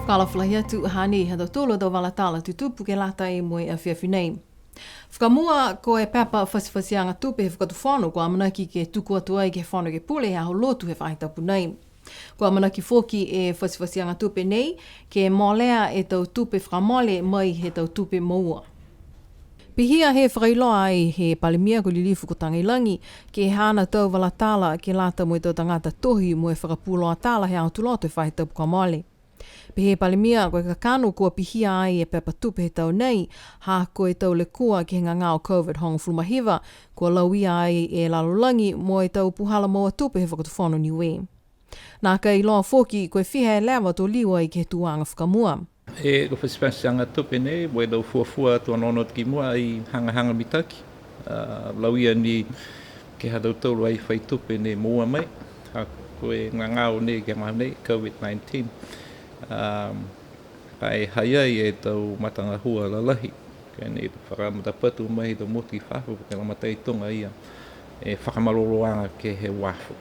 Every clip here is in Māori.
Whakalawhalahi atu hani hado tolo do walatala tutupu ke lata e moe a whiawhi nei. Whakamua ko e papa whasiwhasianga tupe he whakatu whanu ko amanaki ke tuku atu ai ke whanu ke pule he aho lotu he whaitapu nei. Ko amanaki foki e whasiwhasianga tupe nei ke molea e tau tupe whakamole mai he tau tupe maua. Pihia he whakailoa ai he palimia ko lilifu ko Tangilangi ke hana tau walatala ke lata moe tau tangata tohi moe whakapuloa tala he aho tuloto he whaitapu kamole. Pehe palimia koe kakano kua pihia ai e pepa tupe he tau nei, ha koe tau le kua ki hinga ngāo COVID hong fulumahiva, kua lauia ai e lalolangi mo e tau puhala moa tupe he whakatu whanu niwe. Nā ka i loa foki koe whiha e lewa tō liwa i ke tuanga whakamua. E ko whasiwhasianga tupe nei, moe tau fuafua tō nono ki mua i hanga mitaki. Lauia ni ke hadau tauru ai whai tupe nei mua mai, ha koe ngāo nei ke maha nei, COVID-19. Kai hayai e tau matanga hua lalahi. Kai nei whakamata patu mai tau moti whafu, ke la matai tonga ia e whakamaloroanga ke he wafu.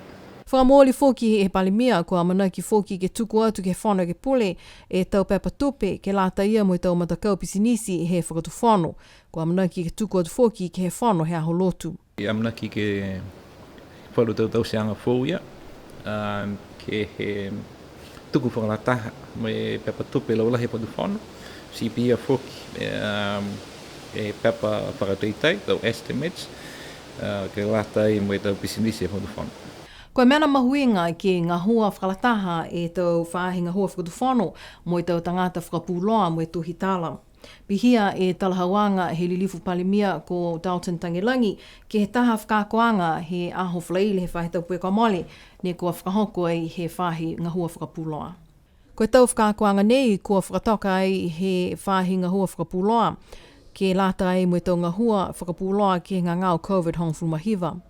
Whakamoli foki e palimia ko amanaki foki ke tuku atu ke whanu ke pule e tau pepa tupe ke lata ia mo i tau matakau pisinisi he whakatu whanu. Ko amanaki ke tuku atu foki ke he whanu he aho lotu. Amanaki ke whalu tau seanga fōia ke he tuku whakalataha me pepa tupe lau lahi padu whanu. Si pia foki e pepa whakateitai, tau estimates, ke lata i mo i tau pisinisi e padu whanu. Koe mena mahuinga ke ngā hua whakalataha e tau whaahinga hua whakatu whanu mo i tau tangata whakapuloa mo i tuhi tala. Pihia e talahawanga he lilifu palimia ko Dalton Tangilangi ke he taha whakakoanga he aho whalaile he whahitau pue kamole ne kua whakahoko ai he whahi ngā hua whakapuloa. Koe tau whakakoanga nei kua whakatoka ai he whahi ngā hua whakapuloa ke lata ai mo i tau ngā hua whakapuloa ke ngā ngāo COVID hong fulumahiva.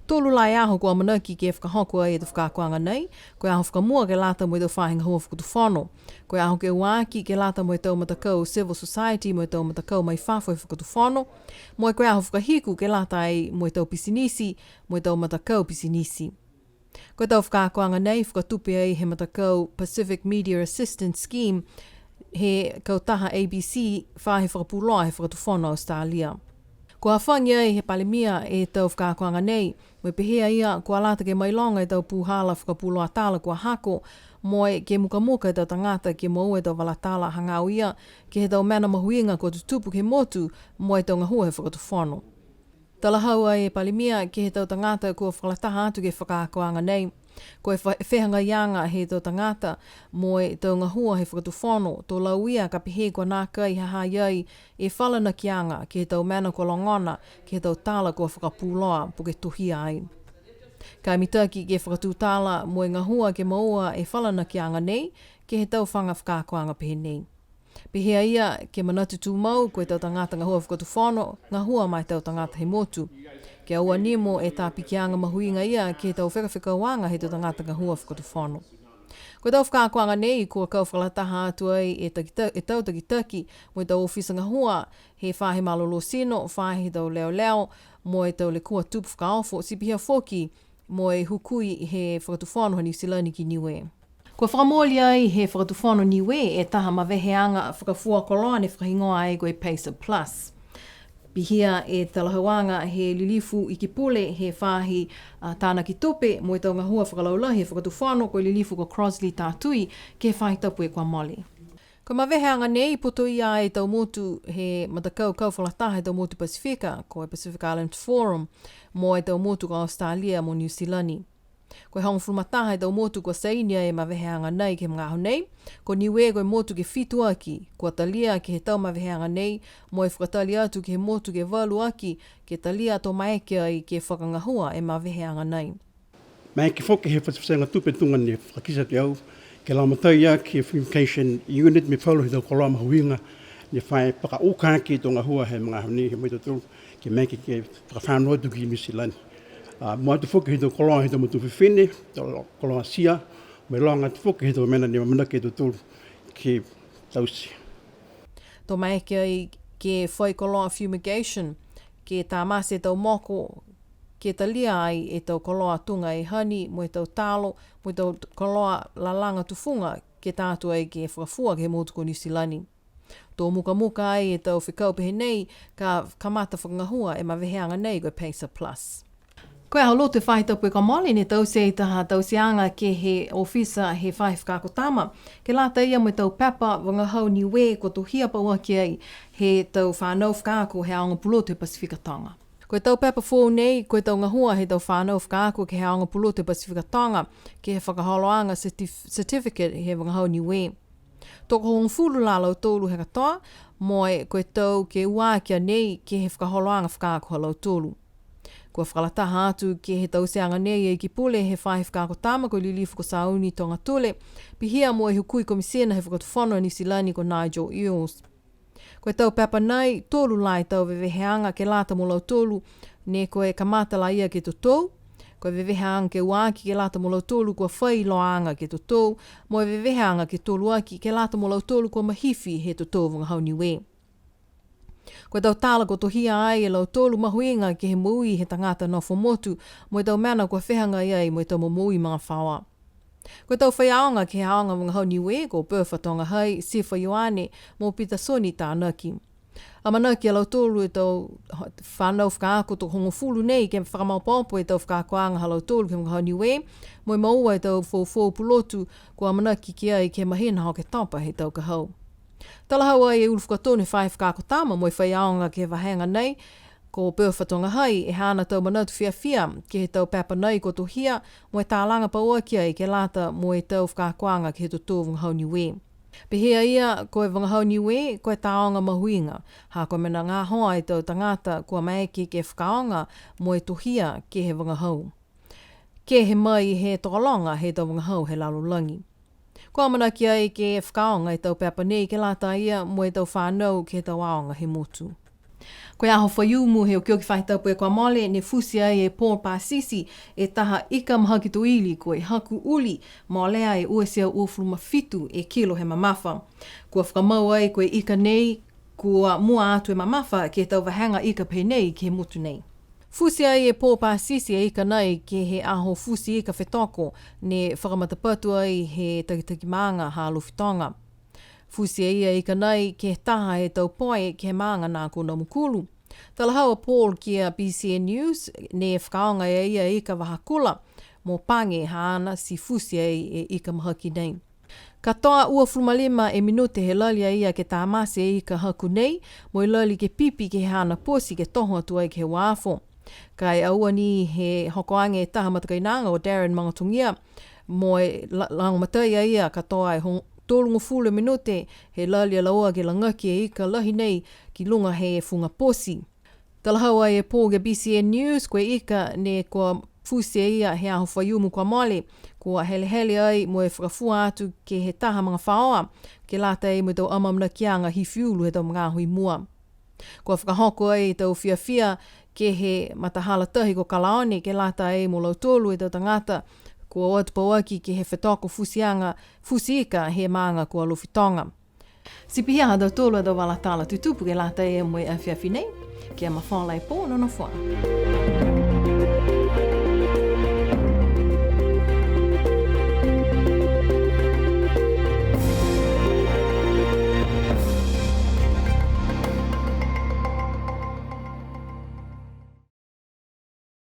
Tōlu lai aho ko amanaki ke whakahoko ai e te whakakoanga nei, koe aho whakamua ke lata mo i tau whahinga hua whakatu whanu. Koe aho ke uaki ke lata mo i tau matakau civil society mo i tau matakau mai whawhoi whakatu whanu, mo i koe aho whakahiku ke lata ai mo i tau pisinisi, mo i tau matakau pisinisi. Koe tau whakakoanga nei whakatupe ai he matakau Pacific Media Assistance Scheme he kautaha ABC whahe whakapuloa he whakatu whanu Australia. Ko awhangi ai he palimia e tau whakakoanga nei, mo pehea ia kua lata ke mailonga e tau puhala whakapuloa tala kua hako, mo ke muka e tau tangata ke mau e tau walatala hangau ia, ke he tau mana mahuinga kua tutupu ke motu, mo e tau ngahua he whakatu whanu. Talahau ai e palimia ke he tau tangata kua whakalataha atu ke whakakoanga nei, ko e whehanga ianga he tau tangata mo e tau ngahua he whakatu whanu, tō lauia ka pehe kua nāka i haha iai e whalana ki anga ke he tau mana ko longona ke he tau tala kua whakapuloa po ke tuhia ai. Ka mitaki ke whakatu tala mo e ngahua ke maua e whalana ki anga nei ke he tau whanga whakakoanga pehe nei. Pehea ia ke manatu tū mau ko e tau tangata ngahua whakatu whanu, ngahua mai tau tangata he motu. Ke aua nimo e tāpikianga mahuinga ia ke tau whekawhekauanga he tau tangata ngahua whakatu whanu. Ko tau whakakoanga nei kua kau whakalataha atu ai e tau takitaki mo i tau ofisa ngahua he whahe malolo sino, whahe tau leo mo e tau le kua tupu whakaofo, si pihia foki mo e hukui he whakatu whanu ha New Zealand ki niwe. Kua whakamoli ai he whakatu whanu niwe e taha maweheanga whakafua koloa ne whahingoa ai koe Pacer Plus. Pihia e talahawanga he lilifu i ki pule he whahi tāna ki tope mo i tau ngahua whakalaulahi he whakatu whanu koe lilifu ko Crosley tātui ke whahi tapu e kua mole. Ko maweheanga nei poto ia e tau motu he matakau kauwhalataha e tau motu Pasifika ko e Pacific Island Forum mo e tau motu ko Australia mo New Zealand. Ko e hongfulumataha e tau motu ko Sainia e maweheanga nei ke mga nei, ko niwe ko e motu ke fitu aki, ko talia ke he tau maweheanga nei, mo e whakatali atu ke he motu ke walu aki, ke talia to maeke ai ke whakangahua e maweheanga nei. Mai ke whoke he whaswhasenga tupe tunga ni whakisa te au, ke laumatai ia ke Fumification Unit me whalu he tau koloa mahuinga, ni whae whakaukaki to ngahua he mga honi he moito tū, ke maike ke whakawhanua tu ki New Zealand. Mo atu whoke he tau koloa he tau mutu whiwhine, tau koloa sia, me longa atu whoke he tau mena ni mamanake tau tū ke tausi. Tō maeke ai ke whai koloa fumigation, ke tā mase tau moko, ke talia ai e tau koloa tunga e hani, mo e tau talo, mo e tau koloa lalanga tufunga, ke tātua ai ke whakafua ke motu ko Nisilani. Tō muka ai e tau whikau pehe nei ka kamata whakangahua e maweheanga nei koe Pacer Plus. Koe hau lote whaitau ka mole ne tau se taha tau seanga ke he ofisa he whaifkakotama. Ke lata ia mo tau papa wangahau ni we ko to hia paua ki ai he tau whanau whakako he aonga pulote Pasifikatanga. Koe tau pepa fōu nei, koe tau ngahua he tau whanau whakaako ke he aonga pulote Pasifikatanga ke he whakaholoanga certificate he wangahau ni we. Toko hong fulu lalau tōlu he katoa, moe koe tau ke uākia nei ke he whakaholoanga whakaako halau tōlu. Kua whakalataha atu ke he tau seanga nei e ki pule he whai whakakotama ko lilifu ko Sauni tonga tole, pihia moe hukui komisena he whakatuwhanoa Nisilani ko Nigel Earls. Koe tau papa nei, tōlu lai tau weweheanga ke lata mo lau tōlu, ne koe kamata la ia ke tutou. Koe weweheanga ke uaki ke lata mo lau tōlu kua whai loanga ke tutou, moe weweheanga ke tōlu aki ke lata mo lau tōlu kua mahifi he tutou wangahau ni we. Koe tau tāla ko tohia ai e lau tōlu mahuinga ke he mui he tangata no whamotu, moe tau mana kua whehanga iai moe tau mui mga whawa. Koe tau whaiaonga ke haonga wangahau ni we ko Perfectonga hai, Sifa Ioane, mō Pita Soni tā naki. A manaki a lau tōlu e tau whanau whakaako tō hongo fulu nei ke whakamaupopo e tau whakaakoanga ha lau tōlu ke wangahau ni we, moe maua e tau fōu pulotu ko a manaki ki ai ke mahina ho ke tapa he tau kahau. Talahau ai e ulu whakatone whai whakakotama moe whaiaonga ke wahenga nei, ko Perfectonga hai e hana tau manatu whiawhia ke he tau papa nei ko tohia moe tālanga paua ki ai ke lata moe tau whakakoanga ke he tō wangahau ni we. Pehea ia koe wangahau ni we, koe tāonga mahuinga, ha koe mena ngā hoa e tau tangata kua maeke ke whakaonga moe tohia ke he wangahau. Ke he mai he tokalonga he tau wangahau he lalolangi. Kua mana ki ai ke whakaonga e tau papa nei ke lata ia moe tau whanau ke tau aonga he motu. Koe aho whaiumu he o kio ki whaitaupu e kua mole ne fusi ai e Paul Pasisi e taha ika mahaki to ili koe haku uli maolea e uesea uofulu mafitu e kilo he mamafa. Kua whakamau ai koe ika nei kua mua atu e mamafa ke tau wahanga ika pei nei ke mutu nei. Fusi ai e Paul Pasisi e ika nei ke he aho fusi ika whetoko ne whakamatapatu ai he takitaki maanga ha Lufitonga. Fusi ia ika nei ke taha e tau poe ke maanga nā kona mukulu. Talahaua Paul ki a BCN News ne whakaonga e ia ika wahakula mō pange haana si fusi e ika mahaki nei. Ka toa ua flumalima e minute he lalia ia ke tā mase e ika haku nei, mo i lali ke pipi ke hana posi ke toho atu ai ke wāfo. Kai aua ni he hokoange e taha matakainanga o Darren Mangatungia, mo e langomatai ia ka toa e tōlungo fule minute he lalia laoa ke langaki e ika lahi nei ki lunga he funga posi. Talahaua e pō ke BCN News koe ika ne kua fusi ia he aho whaiumu kua mole, kua hele ai mo e whakafua atu ke he taha mga whaoa, ke lata e mo tau amamna kianga hi fiulu he tau mga hui mua. Kua whakahoko ai tau whiawhia ke he matahala tahi ko Kalaone, ke lata e mo lau tōlu e tau tangata, kua oatupawaki ke he whetoko fusi ika he maanga kua Lufitonga. Sipihia ha tau tōlu e tau walatala tutupu ke lata e mo e awhiawhi nei, ke a mawhala e pō no na whua.